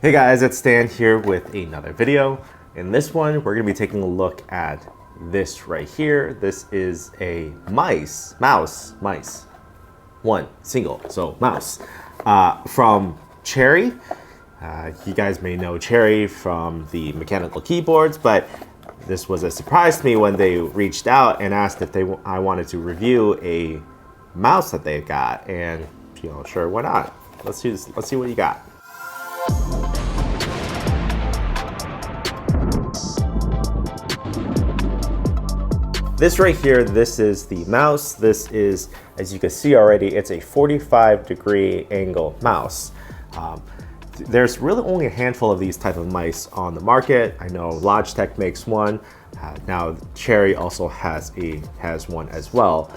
Hey guys, it's Stan here with another video. In this one, we're gonna be taking a look at this right here. This is a mouse, one single, so mouse, from Cherry. You guys may know Cherry from the mechanical keyboards, but this was a surprise to me when they reached out and asked if I wanted to review a mouse that they got, and sure, why not? Let's see what you got. This right here, this is the mouse. This is, as you can see already, it's a 45-degree angle mouse. There's really only a handful of these type of mice on the market. I know Logitech makes one. Now Cherry also has one as well.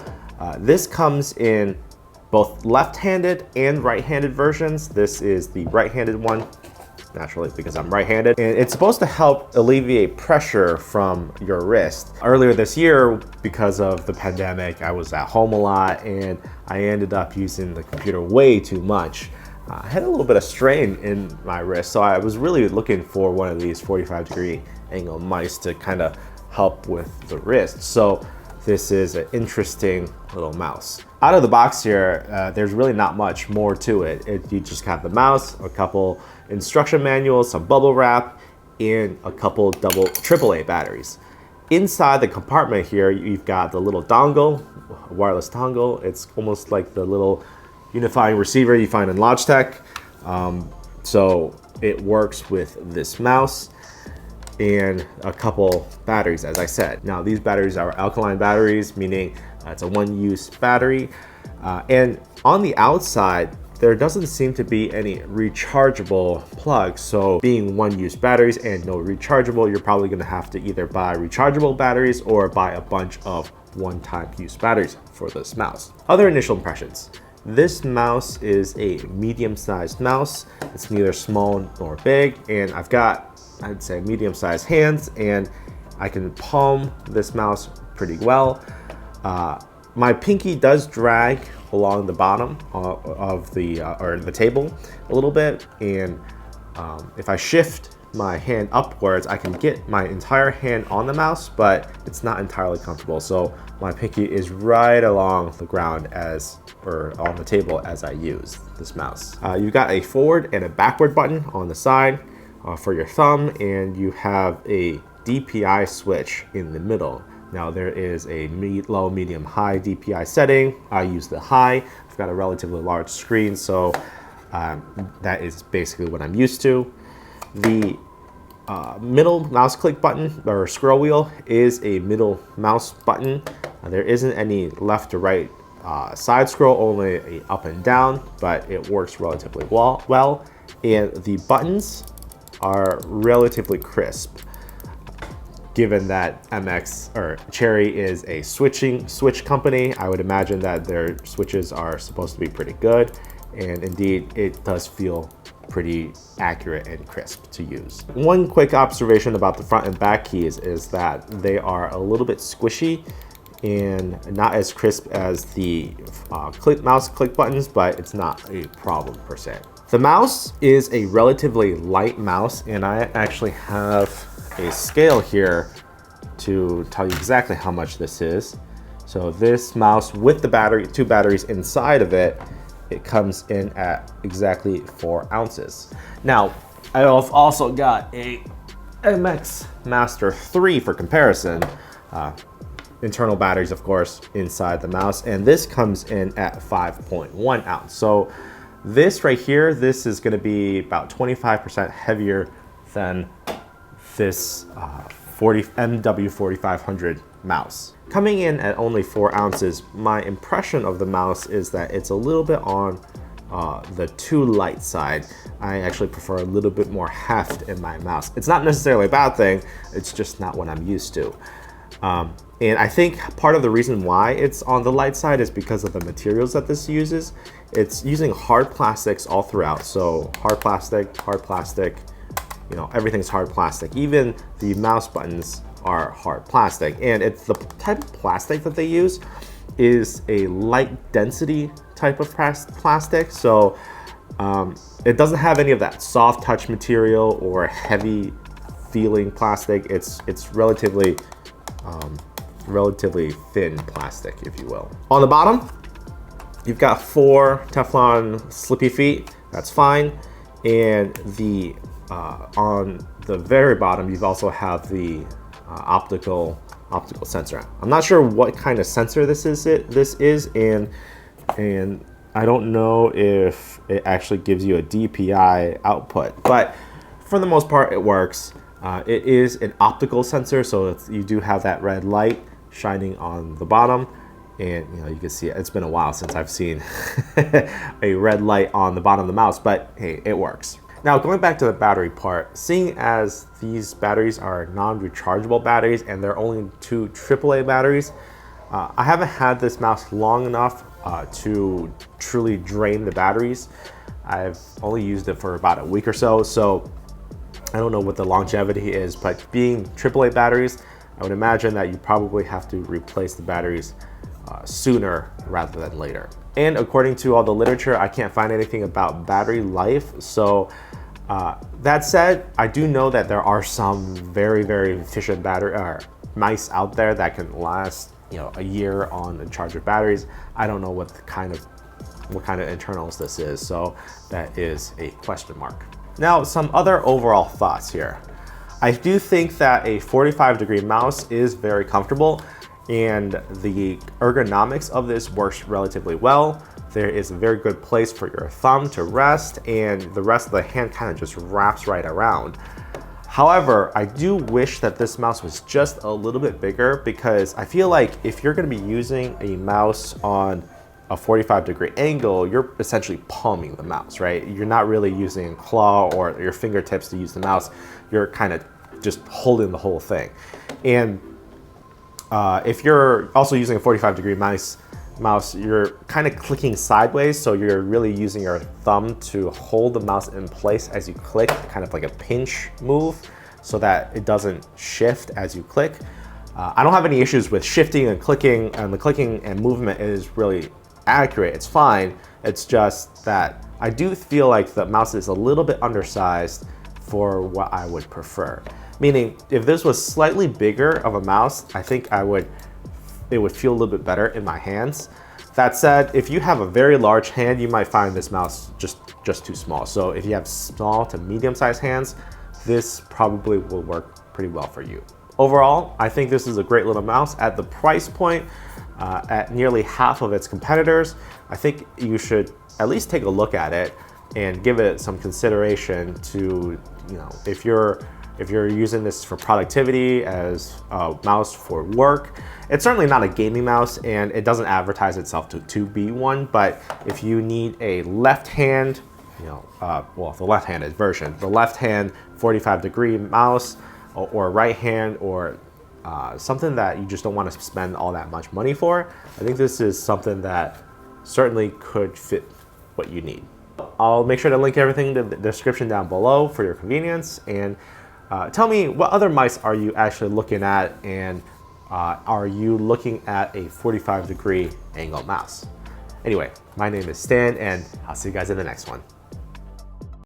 This comes in both left-handed and right-handed versions. This is the right-handed one, naturally because I'm right-handed. And it's supposed to help alleviate pressure from your wrist. Earlier this year, because of the pandemic, I was at home a lot and I ended up using the computer way too much. I had a little bit of strain in my wrist, so I was really looking for one of these 45-degree angle mice to kind of help with the wrist. So this is an interesting little mouse. Out of the box here, there's really not much more to it. You just have the mouse, a couple instruction manuals, some bubble wrap, and a couple AAA batteries. Inside the compartment here, you've got the little dongle, wireless dongle. It's almost like the little unifying receiver you find in Logitech. So it works with this mouse and a couple batteries, as I said. Now these batteries are alkaline batteries, meaning it's a one-use battery. And on the outside, there doesn't seem to be any rechargeable plugs. So being one-use batteries and no rechargeable, you're probably gonna have to either buy rechargeable batteries or buy a bunch of one-time use batteries for this mouse. Other initial impressions. This mouse is a medium-sized mouse. It's neither small nor big, and I've got, I'd say, medium-sized hands, and I can palm this mouse pretty well. My pinky does drag along the bottom of the table a little bit, and if I shift my hand upwards, I can get my entire hand on the mouse, but it's not entirely comfortable. So my pinky is right along the ground or on the table as I use this mouse. You've got a forward and a backward button on the side for your thumb, and you have a DPI switch in the middle. Now there is a low, medium, high DPI setting. I use the high. I've got a relatively large screen, so that is basically what I'm used to. The middle mouse click button or scroll wheel is a middle mouse button. There isn't any left to right side scroll, only a up and down, but it works relatively well. And the buttons are relatively crisp. Given that Cherry is a switch company, I would imagine that their switches are supposed to be pretty good. And indeed, it does feel pretty accurate and crisp to use. One quick observation about the front and back keys is that they are a little bit squishy and not as crisp as the mouse click buttons, but it's not a problem per se. The mouse is a relatively light mouse, and I actually have a scale here to tell you exactly how much this is. So this mouse with the two batteries inside of it, it comes in at exactly 4 ounces. Now, I've also got a MX Master 3 for comparison. Internal batteries, of course, inside the mouse, and this comes in at 5.1 ounce. So this right here, this is gonna be about 25% heavier than this MW4500 mouse. Coming in at only 4 ounces, my impression of the mouse is that it's a little bit on the too light side. I actually prefer a little bit more heft in my mouse. It's not necessarily a bad thing, it's just not what I'm used to. And I think part of the reason why it's on the light side is because of the materials that this uses. It's using hard plastics all throughout. So hard plastic, everything's hard plastic. Even the mouse buttons are hard plastic. And it's the type of plastic that they use is a light density type of plastic. So It doesn't have any of that soft touch material or heavy feeling plastic. It's relatively thin plastic, if you will. On the bottom, you've got 4 Teflon slippy feet. That's fine. And on the very bottom, you also have the optical sensor. I'm not sure what kind of sensor this is, and I don't know if it actually gives you a DPI output, but for the most part, it works. It is an optical sensor, so you do have that red light shining on the bottom, and you can see it's been a while since I've seen a red light on the bottom of the mouse, but hey, it works. Now, going back to the battery part, seeing as these batteries are non-rechargeable batteries and they're only 2 AAA batteries, I haven't had this mouse long enough to truly drain the batteries. I've only used it for about a week or so, so I don't know what the longevity is, but being AAA batteries, I would imagine that you probably have to replace the batteries sooner rather than later. And according to all the literature, I can't find anything about battery life. So that said, I do know that there are some very, very efficient mice out there that can last a year on a charge of batteries. I don't know what kind of internals this is, so that is a question mark. Now, some other overall thoughts here. I do think that a 45-degree mouse is very comfortable, and the ergonomics of this works relatively well. There is a very good place for your thumb to rest, and the rest of the hand kind of just wraps right around. However, I do wish that this mouse was just a little bit bigger, because I feel like if you're going to be using a mouse on a 45-degree angle, you're essentially palming the mouse, right? You're not really using a claw or your fingertips to use the mouse. You're kind of just holding the whole thing. And if you're also using a 45-degree mouse, you're kind of clicking sideways, so you're really using your thumb to hold the mouse in place as you click, kind of like a pinch move, so that it doesn't shift as you click. I don't have any issues with shifting and clicking, and the clicking and movement is really accurate. It's fine. It's just that I do feel like the mouse is a little bit undersized for what I would prefer. Meaning, if this was slightly bigger of a mouse, I think it would feel a little bit better in my hands. That said, if you have a very large hand, you might find this mouse just too small. So if you have small to medium-sized hands, this probably will work pretty well for you. Overall, I think this is a great little mouse at the price point. At nearly half of its competitors, I think you should at least take a look at it and give it some consideration to, if you're using this for productivity, as a mouse for work. It's certainly not a gaming mouse, and it doesn't advertise itself to be one, but if you need a left hand, the left-handed version, the left hand 45-degree mouse, or right hand, or something that you just don't want to spend all that much money for, I think this is something that certainly could fit what you need. I'll make sure to link everything in the description down below for your convenience, and tell me, what other mice are you actually looking at, and are you looking at a 45-degree angle mouse? Anyway, my name is Stan, and I'll see you guys in the next one.